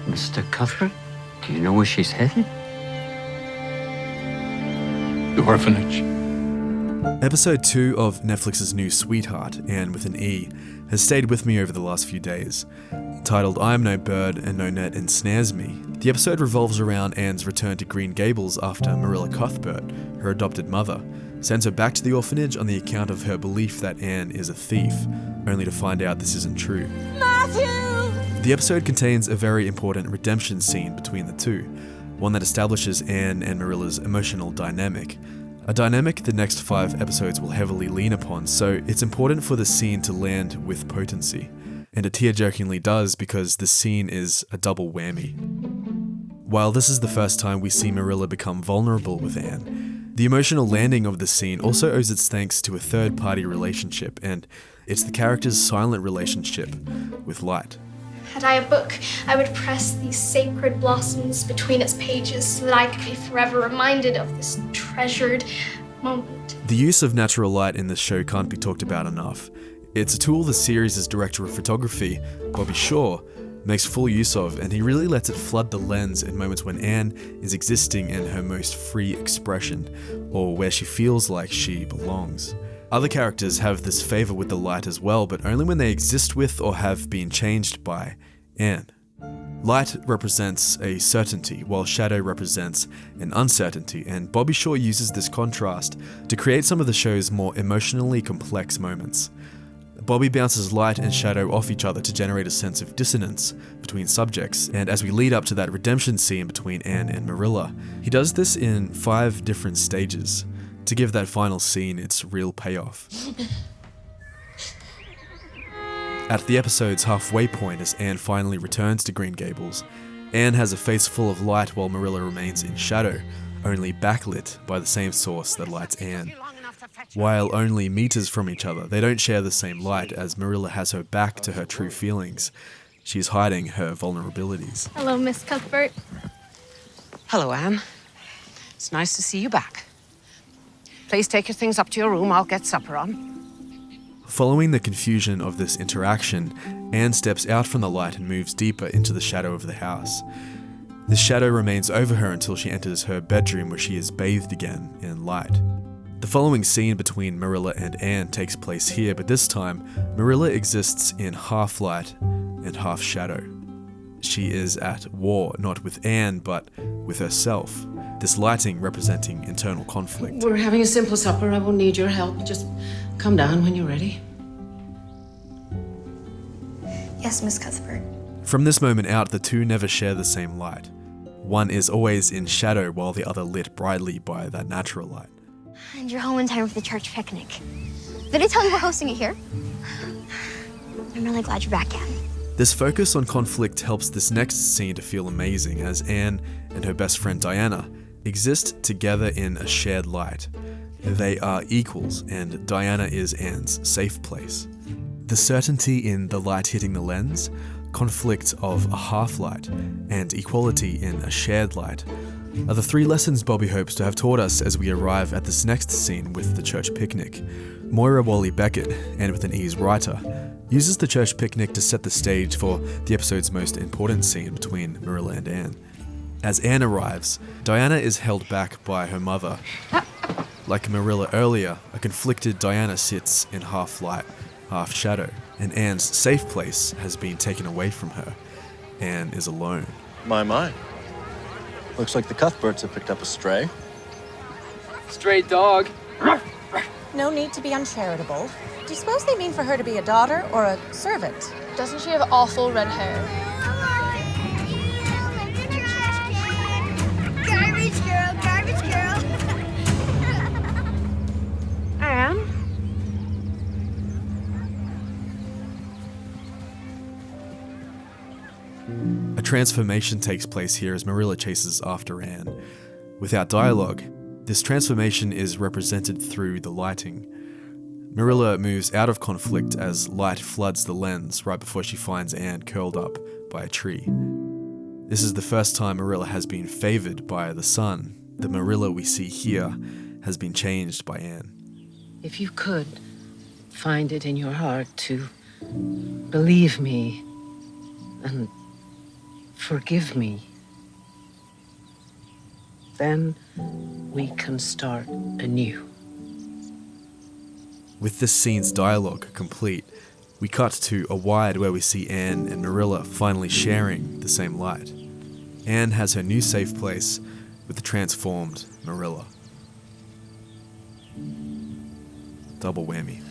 Mr. Cuthbert, do you know where she's headed? The orphanage. Episode 2 of Netflix's new Sweetheart, Anne with an E, has stayed with me over the last few days. Titled I Am No Bird and No Net Ensnares Me, the episode revolves around Anne's return to Green Gables after Marilla Cuthbert, her adopted mother, sends her back to the orphanage on the account of her belief that Anne is a thief, only to find out this isn't true. Matthew! The episode contains a very important redemption scene between the two, one that establishes Anne and Marilla's emotional dynamic. A dynamic the next 5 episodes will heavily lean upon, so it's important for the scene to land with potency. And it tear-jerkingly does because the scene is a double whammy. While this is the first time we see Marilla become vulnerable with Anne, the emotional landing of the scene also owes its thanks to a third-party relationship, and it's the character's silent relationship with light. Had I a book, I would press these sacred blossoms between its pages so that I could be forever reminded of this treasured moment. The use of natural light in this show can't be talked about enough. It's a tool the series' director of photography, Bobby Shaw, makes full use of, and he really lets it flood the lens in moments when Anne is existing in her most free expression, or where she feels like she belongs. Other characters have this favor with the light as well, but only when they exist with or have been changed by Anne. Light represents a certainty, while shadow represents an uncertainty, and Bobby Shaw uses this contrast to create some of the show's more emotionally complex moments. Bobby bounces light and shadow off each other to generate a sense of dissonance between subjects, and as we lead up to that redemption scene between Anne and Marilla, he does this in 5 different stages to give that final scene its real payoff. At the episode's halfway point, as Anne finally returns to Green Gables, Anne has a face full of light while Marilla remains in shadow, only backlit by the same source that lights Anne. While only meters from each other, they don't share the same light as Marilla has her back to her true feelings. She's hiding her vulnerabilities. Hello, Miss Cuthbert. Hello, Anne. It's nice to see you back. Please take your things up to your room. I'll get supper on. Following the confusion of this interaction, Anne steps out from the light and moves deeper into the shadow of the house. This shadow remains over her until she enters her bedroom, where she is bathed again in light. The following scene between Marilla and Anne takes place here, but this time, Marilla exists in half light and half shadow. She is at war, not with Anne, but with herself. This lighting representing internal conflict. We're having a simple supper. I won't need your help. Just come down when you're ready. Yes, Miss Cuthbert. From this moment out, the two never share the same light. One is always in shadow while the other lit brightly by that natural light. And you're home in time for the church picnic. Did I tell you we're hosting it here? I'm really glad you're back, Anne. This focus on conflict helps this next scene to feel amazing, as Anne and her best friend Diana exist together in a shared light. They are equals, and Diana is Anne's safe place. The certainty in the light hitting the lens, conflict of a half-light, and equality in a shared light are the 3 lessons Bobby hopes to have taught us as we arrive at this next scene with the church picnic. Moira Wally-Beckett, and with an E's writer, uses the church picnic to set the stage for the episode's most important scene between Marilla and Anne. As Anne arrives, Diana is held back by her mother. Like Marilla earlier, a conflicted Diana sits in half light, half shadow, and Anne's safe place has been taken away from her. Anne is alone. My. Looks like the Cuthberts have picked up a stray. Stray dog. No need to be uncharitable. Do you suppose they mean for her to be a daughter or a servant? Doesn't she have awful red hair? Garbage girl, garbage girl. Anne? A transformation takes place here as Marilla chases after Anne. Without dialogue, this transformation is represented through the lighting. Marilla moves out of conflict as light floods the lens right before she finds Anne curled up by a tree. This is the first time Marilla has been favored by the sun. The Marilla we see here has been changed by Anne. If you could find it in your heart to believe me and forgive me, then we can start anew. With this scene's dialogue complete, we cut to a wide where we see Anne and Marilla finally sharing the same light. Anne has her new safe place with the transformed Marilla. Double whammy.